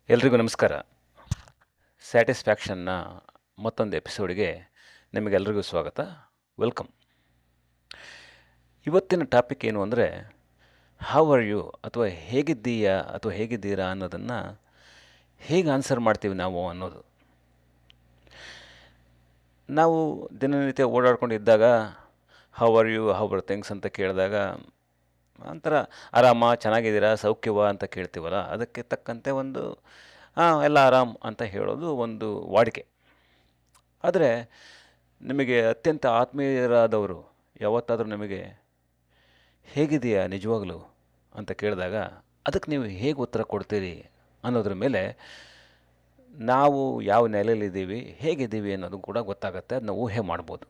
ಎಲ್ರಿಗೂ ನಮಸ್ಕಾರ. ಸ್ಯಾಟಿಸ್ಫ್ಯಾಕ್ಷನ್ನ ಮತ್ತೊಂದು ಎಪಿಸೋಡ್ಗೆ ನಿಮಗೆಲ್ರಿಗೂ ಸ್ವಾಗತ. ವೆಲ್ಕಮ್. ಇವತ್ತಿನ ಟಾಪಿಕ್ ಏನು ಅಂದರೆ, ಹೌ ಆರ್ ಯು ಅಥವಾ ಹೇಗಿದ್ದೀಯಾ ಅಥವಾ ಹೇಗಿದ್ದೀರಾ ಅನ್ನೋದನ್ನು ಹೇಗೆ ಆನ್ಸರ್ ಮಾಡ್ತೀವಿ ನಾವು ಅನ್ನೋದು. ನಾವು ದಿನನಿತ್ಯ ಓಡಾಡ್ಕೊಂಡಿದ್ದಾಗ how are you, how are things ಅಂತ ಕೇಳಿದಾಗ ಒಂಥರ ಆರಾಮ, ಚೆನ್ನಾಗಿದ್ದೀರಾ, ಸೌಖ್ಯವಾ ಅಂತ ಕೇಳ್ತೀವಲ್ಲ, ಅದಕ್ಕೆ ತಕ್ಕಂತೆ ಒಂದು ಎಲ್ಲ ಆರಾಮ್ ಅಂತ ಹೇಳೋದು ಒಂದು ವಾಡಿಕೆ. ಆದರೆ ನಿಮಗೆ ಅತ್ಯಂತ ಆತ್ಮೀಯರಾದವರು ಯಾವತ್ತಾದರೂ ನಿಮಗೆ ಹೇಗಿದೆಯಾ ನಿಜವಾಗ್ಲೂ ಅಂತ ಕೇಳಿದಾಗ ಅದಕ್ಕೆ ನೀವು ಹೇಗೆ ಉತ್ತರ ಕೊಡ್ತೀರಿ ಅನ್ನೋದ್ರ ಮೇಲೆ ನಾವು ಯಾವ ನೆಲೆಯಲ್ಲಿದ್ದೀವಿ, ಹೇಗಿದ್ದೀವಿ ಅನ್ನೋದು ಕೂಡ ಗೊತ್ತಾಗುತ್ತೆ. ಅದನ್ನ ಊಹೆ ಮಾಡ್ಬೋದು.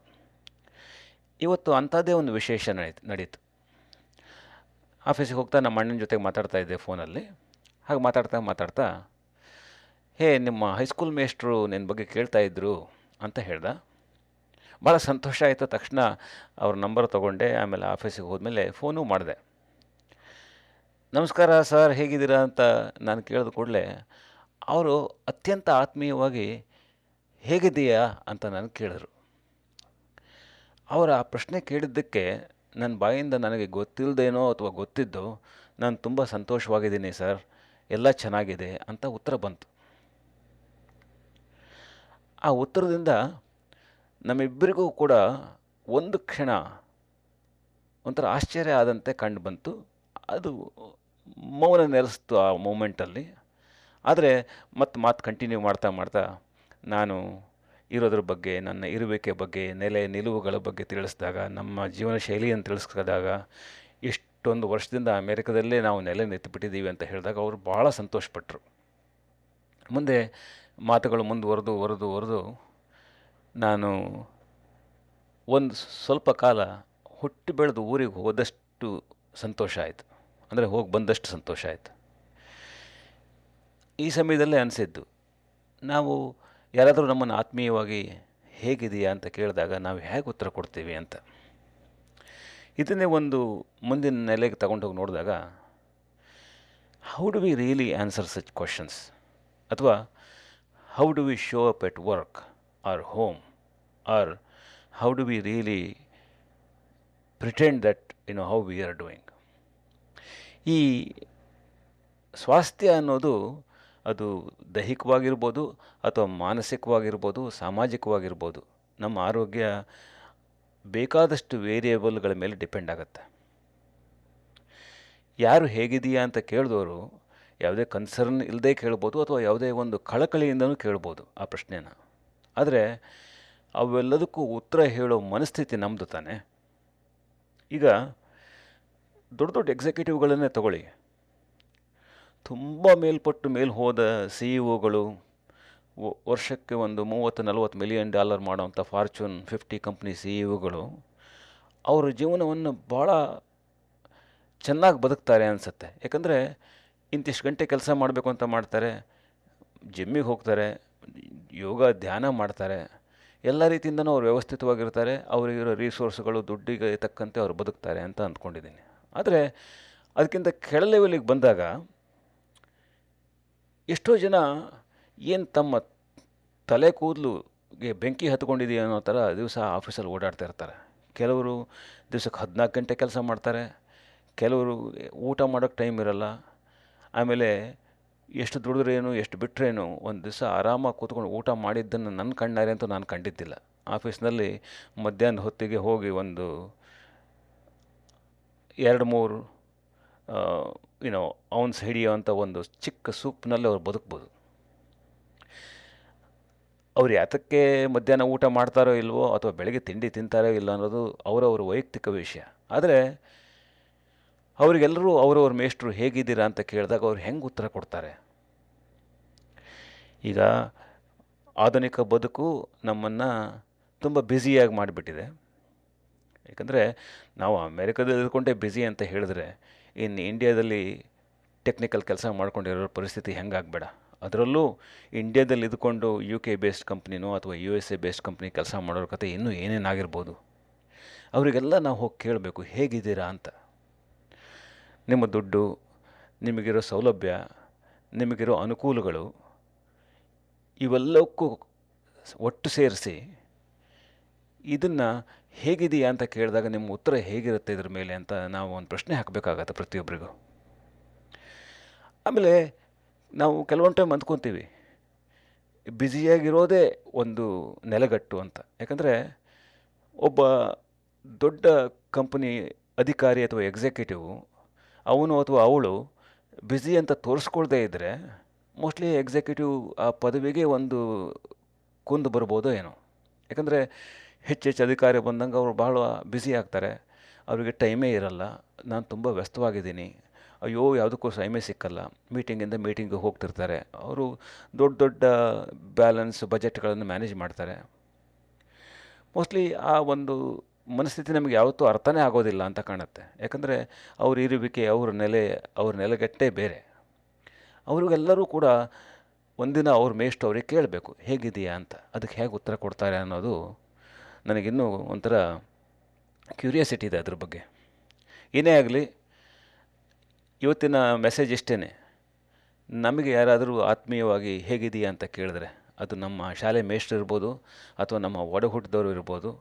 ಇವತ್ತು ಅಂಥದ್ದೇ ಒಂದು ವಿಶೇಷ ನಡೀತು. ಆಫೀಸಿಗೆ ಹೋಗ್ತಾ ನಮ್ಮ ಅಣ್ಣನ ಜೊತೆಗೆ ಮಾತಾಡ್ತಾ ಇದ್ದೆ ಫೋನಲ್ಲಿ. ಹಾಗೆ ಮಾತಾಡ್ತಾ ಹೇ, ನಿಮ್ಮ ಹೈಸ್ಕೂಲ್ ಮೇಸ್ಟ್ರು ನಿನ್ನ ಬಗ್ಗೆ ಕೇಳ್ತಾ ಇದ್ದರು ಅಂತ ಹೇಳ್ದ. ಭಾಳ ಸಂತೋಷ ಆಯಿತು. ತಕ್ಷಣ ಅವ್ರ ನಂಬರ್ ತೊಗೊಂಡೆ. ಆಮೇಲೆ ಆಫೀಸಿಗೆ ಹೋದ್ಮೇಲೆ ಫೋನೂ ಮಾಡಿದೆ. ನಮಸ್ಕಾರ ಸರ್, ಹೇಗಿದ್ದೀರಾ ಅಂತ ನಾನು ಕೇಳಿದ ಕೂಡಲೇ ಅವರು ಅತ್ಯಂತ ಆತ್ಮೀಯವಾಗಿ ಹೇಗಿದ್ದೀಯಾ ಅಂತ ನನಗೆ ಕೇಳಿದ್ರು. ಅವರ ಆ ಪ್ರಶ್ನೆ ಕೇಳಿದ್ದಕ್ಕೆ ನನ್ನ ಬಾಯಿಂದ ನನಗೆ ಗೊತ್ತಿಲ್ಲದೇನೋ ಅಥವಾ ಗೊತ್ತಿದ್ದೋ ನಾನು ತುಂಬ ಸಂತೋಷವಾಗಿದ್ದೀನಿ ಸರ್, ಎಲ್ಲ ಚೆನ್ನಾಗಿದೆ ಅಂತ ಉತ್ತರ ಬಂತು. ಆ ಉತ್ತರದಿಂದ ನಮ್ಮಿಬ್ಬರಿಗೂ ಕೂಡ ಒಂದು ಕ್ಷಣ ಒಂಥರ ಆಶ್ಚರ್ಯ ಆದಂತೆ ಕಂಡು ಬಂತು. ಅದು ಮೌನ ನೆಲೆಸ್ತು ಆ ಮೂಮೆಂಟಲ್ಲಿ. ಆದರೆ ಮಾತು ಕಂಟಿನ್ಯೂ ಮಾಡ್ತಾ ನಾನು ಇರೋದ್ರ ಬಗ್ಗೆ, ನನ್ನ ಇರುವಿಕೆ ಬಗ್ಗೆ, ನೆಲೆ ನಿಲುವುಗಳ ಬಗ್ಗೆ ತಿಳಿಸಿದಾಗ, ನಮ್ಮ ಜೀವನ ಶೈಲಿಯನ್ನು ತಿಳಿಸಿದಾಗ, ಇಷ್ಟೊಂದು ವರ್ಷದಿಂದ ಅಮೇರಿಕದಲ್ಲೇ ನಾವು ನೆಲೆ ನಿಂತುಬಿಟ್ಟಿದ್ದೀವಿ ಅಂತ ಹೇಳಿದಾಗ ಅವರು ಭಾಳ ಸಂತೋಷಪಟ್ಟರು. ಮುಂದೆ ಮಾತುಗಳು ಮುಂದುವರೆದು ನಾನು ಒಂದು ಸ್ವಲ್ಪ ಕಾಲ ಹುಟ್ಟಿ ಬೆಳೆದು ಊರಿಗೆ ಹೋದಷ್ಟು ಸಂತೋಷ ಆಯಿತು. ಅಂದರೆ ಹೋಗಿ ಬಂದಷ್ಟು ಸಂತೋಷ ಆಯಿತು. ಈ ಸಮಯದಲ್ಲೇ ಅನಿಸಿದ್ದು, ನಾವು ಯಾರಾದರೂ ನಮ್ಮನ್ನು ಆತ್ಮೀಯವಾಗಿ ಹೇಗಿದೆಯಾ ಅಂತ ಕೇಳಿದಾಗ ನಾವು ಹೇಗೆ ಉತ್ತರ ಕೊಡ್ತೀವಿ ಅಂತ. ಇದನ್ನೇ ಒಂದು ಮುಂದಿನ ನೆಲೆಗೆ ತಗೊಂಡೋಗಿ ನೋಡಿದಾಗ, how do we really answer such questions, ಅಥವಾ how do we show up at work or home, or how do we really pretend that how we are doing. ಈ ಸ್ವಾಸ್ಥ್ಯ ಅನ್ನೋದು ಅದು ದೈಹಿಕವಾಗಿರ್ಬೋದು ಅಥವಾ ಮಾನಸಿಕವಾಗಿರ್ಬೋದು, ಸಾಮಾಜಿಕವಾಗಿರ್ಬೋದು. ನಮ್ಮ ಆರೋಗ್ಯ ಬೇಕಾದಷ್ಟು ವೇರಿಯೇಬಲ್ಗಳ ಮೇಲೆ ಡಿಪೆಂಡ್ ಆಗುತ್ತೆ. ಯಾರು ಹೇಗಿದೆಯಾ ಅಂತ ಕೇಳಿದವರು ಯಾವುದೇ ಕನ್ಸರ್ನ್ ಇಲ್ಲದೆ ಕೇಳ್ಬೋದು, ಅಥವಾ ಯಾವುದೇ ಒಂದು ಕಳಕಳಿಯಿಂದನೂ ಕೇಳ್ಬೋದು ಆ ಪ್ರಶ್ನೆನ. ಆದರೆ ಅವೆಲ್ಲದಕ್ಕೂ ಉತ್ತರ ಹೇಳೋ ಮನಸ್ಥಿತಿ ನಮ್ಮದು ತಾನೆ. ಈಗ ದೊಡ್ಡ ಎಕ್ಸಿಕ್ಯೂಟಿವ್ಗಳನ್ನೇ ತಗೊಳ್ಳಿ. ತುಂಬ ಮೇಲ್ಪಟ್ಟು ಹೋದ CEO ವರ್ಷಕ್ಕೆ ಒಂದು $30-40 ಮಿಲಿಯನ್ ಮಾಡೋವಂಥ ಫಾರ್ಚೂನ್ 50 ಕಂಪ್ನಿ CEO ಅವರ ಜೀವನವನ್ನು ಭಾಳ ಚೆನ್ನಾಗಿ ಬದುಕ್ತಾರೆ ಅನಿಸುತ್ತೆ. ಯಾಕಂದರೆ ಇಂತಿಷ್ಟು ಗಂಟೆ ಕೆಲಸ ಮಾಡಬೇಕು ಅಂತ ಮಾಡ್ತಾರೆ, ಜಿಮ್ಮಿಗೆ ಹೋಗ್ತಾರೆ, ಯೋಗ ಧ್ಯಾನ ಮಾಡ್ತಾರೆ, ಎಲ್ಲ ರೀತಿಯಿಂದನೂ ಅವ್ರು ವ್ಯವಸ್ಥಿತವಾಗಿರ್ತಾರೆ. ಅವರಿಗಿರೋ ರಿಸೋರ್ಸ್ಗಳು, ದುಡ್ಡಿಗೆ ತಕ್ಕಂತೆ ಅವ್ರು ಬದುಕ್ತಾರೆ ಅಂತ ಅಂದ್ಕೊಂಡಿದ್ದೀನಿ. ಆದರೆ ಅದಕ್ಕಿಂತ ಕೆಳ ಲೆವೆಲಿಗೆ ಬಂದಾಗ ಎಷ್ಟೋ ಜನ ಏನು ತಮ್ಮ ತಲೆ ಕೂದಲುಗೆ ಬೆಂಕಿ ಹತ್ಕೊಂಡಿದೆಯೋ ಅನ್ನೋ ಥರ ದಿವಸ ಆಫೀಸಲ್ಲಿ ಓಡಾಡ್ತಾ ಇರ್ತಾರೆ. ಕೆಲವರು ದಿವ್ಸಕ್ಕೆ 14 ಗಂಟೆ ಕೆಲಸ ಮಾಡ್ತಾರೆ, ಕೆಲವರು ಊಟ ಮಾಡೋಕ್ಕೆ ಟೈಮ್ ಇರಲ್ಲ. ಆಮೇಲೆ ಎಷ್ಟು ದುಡಿದ್ರೇನು, ಎಷ್ಟು ಬಿಟ್ಟರೇನು, ಒಂದು ದಿವಸ ಆರಾಮಾಗಿ ಕೂತ್ಕೊಂಡು ಊಟ ಮಾಡಿದ್ದನ್ನು ನನ್ನ ಕಣ್ಣಾರೆ ಅಂತೂ ನಾನು ಕಂಡಿದ್ದಿಲ್ಲ. ಆಫೀಸ್ನಲ್ಲಿ ಮಧ್ಯಾಹ್ನದ ಹೊತ್ತಿಗೆ ಹೋಗಿ ಒಂದು 2-3 ಔನ್ಸ್ ಹಿಡಿಯೋವಂಥ ಒಂದು ಚಿಕ್ಕ ಸೂಪ್ನಲ್ಲಿ ಅವ್ರು ಬದುಕ್ಬೋದು. ಅವ್ರು ಯಾತಕ್ಕೆ ಮಧ್ಯಾಹ್ನ ಊಟ ಮಾಡ್ತಾರೋ ಇಲ್ವೋ, ಅಥವಾ ಬೆಳಗ್ಗೆ ತಿಂಡಿ ತಿಂತಾರೋ ಇಲ್ಲ ಅನ್ನೋದು ಅವರವ್ರ ವೈಯಕ್ತಿಕ ವಿಷಯ. ಆದರೆ ಅವರಿಗೆಲ್ಲರೂ ಅವರವ್ರ ಮೇಷ್ಟ್ರು ಹೇಗಿದ್ದೀರಾ ಅಂತ ಕೇಳಿದಾಗ ಅವ್ರು ಹೆಂಗೆ ಉತ್ತರ ಕೊಡ್ತಾರೆ? ಈಗ ಆಧುನಿಕ ಬದುಕು ನಮ್ಮನ್ನು ತುಂಬ ಬ್ಯುಸಿಯಾಗಿ ಮಾಡಿಬಿಟ್ಟಿದೆ. ಯಾಕಂದರೆ ನಾವು ಅಮೇರಿಕಾದಲ್ಲಿ ಇದ್ಕೊಂಡೇ ಬ್ಯುಸಿ ಅಂತ ಹೇಳಿದ್ರೆ, ಇನ್ನು ಇಂಡಿಯಾದಲ್ಲಿ ಟೆಕ್ನಿಕಲ್ ಕೆಲಸ ಮಾಡ್ಕೊಂಡಿರೋ ಪರಿಸ್ಥಿತಿ ಹೆಂಗಾಗಬೇಡ. ಅದರಲ್ಲೂ ಇಂಡಿಯಾದಲ್ಲಿ ಇದ್ಕೊಂಡು UK ಬೇಸ್ಡ್ ಕಂಪ್ನಿನೋ ಅಥವಾ USA ಬೇಸ್ಡ್ ಕಂಪ್ನಿ ಕೆಲಸ ಮಾಡೋರ ಕತೆ ಇನ್ನೂ ಏನೇನಾಗಿರ್ಬೋದು. ಅವರಿಗೆಲ್ಲ ನಾವು ಹೋಗಿ ಕೇಳಬೇಕು, ಹೇಗಿದ್ದೀರಾ ಅಂತ. ನಿಮ್ಮ ದುಡ್ಡು, ನಿಮಗಿರೋ ಸೌಲಭ್ಯ, ನಿಮಗಿರೋ ಅನುಕೂಲಗಳು ಇವೆಲ್ಲಕ್ಕೂ ಒಟ್ಟು ಸೇರಿಸಿ ಇದನ್ನು ಹೇಗಿದೆಯಾ ಅಂತ ಕೇಳಿದಾಗ ನಿಮ್ಮ ಉತ್ತರ ಹೇಗಿರುತ್ತೆ ಇದ್ರ ಮೇಲೆ ಅಂತ ನಾವು ಒಂದು ಪ್ರಶ್ನೆ ಹಾಕಬೇಕಾಗತ್ತೆ ಪ್ರತಿಯೊಬ್ಬರಿಗೂ. ಆಮೇಲೆ ನಾವು ಕೆಲವೊಂದು ಟೈಮ್ ಅಂದ್ಕೊತೀವಿ ಬ್ಯುಸಿಯಾಗಿರೋದೇ ಒಂದು ನೆಲೆಗಟ್ಟು ಅಂತ. ಯಾಕಂದರೆ ಒಬ್ಬ ದೊಡ್ಡ ಕಂಪನಿ ಅಧಿಕಾರಿ ಅಥವಾ ಎಕ್ಸಿಕ್ಯೂಟಿವ್ ಅವನು ಅಥವಾ ಅವಳು ಬ್ಯುಸಿ ಅಂತ ತೋರಿಸ್ಕೊಳ್ದೇ ಇದ್ದರೆ ಮೋಸ್ಟ್ಲಿ ಎಕ್ಸಿಕ್ಯೂಟಿವ್ ಆ ಪದವಿಗೆ ಒಂದು ಕುಂದು ಬರ್ಬೋದೋ ಏನೋ. ಯಾಕಂದರೆ ಹೆಚ್ಚೆಚ್ಚು ಅಧಿಕಾರಿ ಬಂದಂಗೆ ಅವರು ಬಹಳ ಬ್ಯುಸಿ ಆಗ್ತಾರೆ, ಅವರಿಗೆ ಟೈಮೇ ಇರಲ್ಲ. ನಾನು ತುಂಬ ವ್ಯಸ್ತವಾಗಿದ್ದೀನಿ, ಅಯ್ಯೋ ಯಾವುದಕ್ಕೂ ಟೈಮೇ ಸಿಕ್ಕಲ್ಲ, ಮೀಟಿಂಗಿಂದ ಮೀಟಿಂಗಿಗೆ ಹೋಗ್ತಿರ್ತಾರೆ. ಅವರು ದೊಡ್ಡ ದೊಡ್ಡ ಬ್ಯಾಲೆನ್ಸ್ ಬಜೆಟ್ಗಳನ್ನು ಮ್ಯಾನೇಜ್ ಮಾಡ್ತಾರೆ. ಮೋಸ್ಟ್ಲಿ ಆ ಒಂದು ಮನಸ್ಥಿತಿ ನಮಗೆ ಯಾವತ್ತೂ ಅರ್ಥನೇ ಆಗೋದಿಲ್ಲ ಅಂತ ಕಾಣುತ್ತೆ. ಯಾಕಂದರೆ ಅವ್ರ ಇರುವಿಕೆ, ಅವ್ರ ನೆಲೆಗಟ್ಟೇ ಬೇರೆ. ಅವರಿಗೆಲ್ಲರೂ ಕೂಡ ಒಂದಿನ ಅವ್ರ ಮೇಷ್ಟ್ರು ಅವ್ರಿಗೆ ಕೇಳಬೇಕು ಹೇಗಿದೆಯಾ ಅಂತ. ಅದಕ್ಕೆ ಹೇಗೆ ಉತ್ತರ ಕೊಡ್ತಾರೆ ಅನ್ನೋದು ನನಗಿನ್ನೂ ಒಂಥರ ಕ್ಯೂರಿಯಾಸಿಟಿ ಇದೆ ಅದ್ರ ಬಗ್ಗೆ. ಏನೇ ಆಗಲಿ, ಇವತ್ತಿನ ಮೆಸೇಜ್ ಇಷ್ಟೇ. ನಮಗೆ ಯಾರಾದರೂ ಆತ್ಮೀಯವಾಗಿ ಹೇಗಿದೆಯಾ ಅಂತ ಕೇಳಿದ್ರೆ, ಅದು ನಮ್ಮ ಶಾಲೆ ಮೇಷ್ಟ್ರು ಇರ್ಬೋದು, ಅಥವಾ ನಮ್ಮ ಒಡ ಹುಟ್ಟಿದವರು ಇರ್ಬೋದು,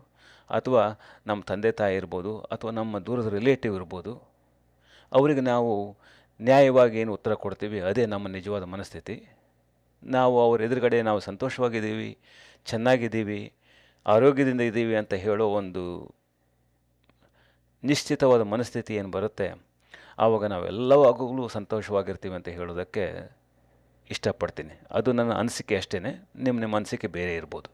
ಅಥವಾ ನಮ್ಮ ತಂದೆ ತಾಯಿ ಇರ್ಬೋದು, ಅಥವಾ ನಮ್ಮ ದೂರದ ರಿಲೇಟಿವ್ ಇರ್ಬೋದು, ಅವರಿಗೆ ನಾವು ನ್ಯಾಯವಾಗಿ ಏನು ಉತ್ತರ ಕೊಡ್ತೀವಿ ಅದೇ ನಮ್ಮ ನಿಜವಾದ ಮನಸ್ಥಿತಿ. ನಾವು ಅವ್ರ ಎದುರುಗಡೆ ನಾವು ಸಂತೋಷವಾಗಿದ್ದೀವಿ, ಚೆನ್ನಾಗಿದ್ದೀವಿ, ಆರೋಗ್ಯದಿಂದ ಇದ್ದೀವಿ ಅಂತ ಹೇಳೋ ಒಂದು ನಿಶ್ಚಿತವಾದ ಮನಸ್ಥಿತಿ ಏನು ಬರುತ್ತೆ, ಆವಾಗ ನಾವೆಲ್ಲವಾಗಲೂ ಸಂತೋಷವಾಗಿರ್ತೀವಿ ಅಂತ ಹೇಳೋದಕ್ಕೆ ಇಷ್ಟಪಡ್ತೀನಿ. ಅದು ನನ್ನ ಅನಿಸಿಕೆ ಅಷ್ಟೇ. ನಿಮ್ಮ ಅನಿಸಿಕೆ ಬೇರೆ ಇರ್ಬೋದು.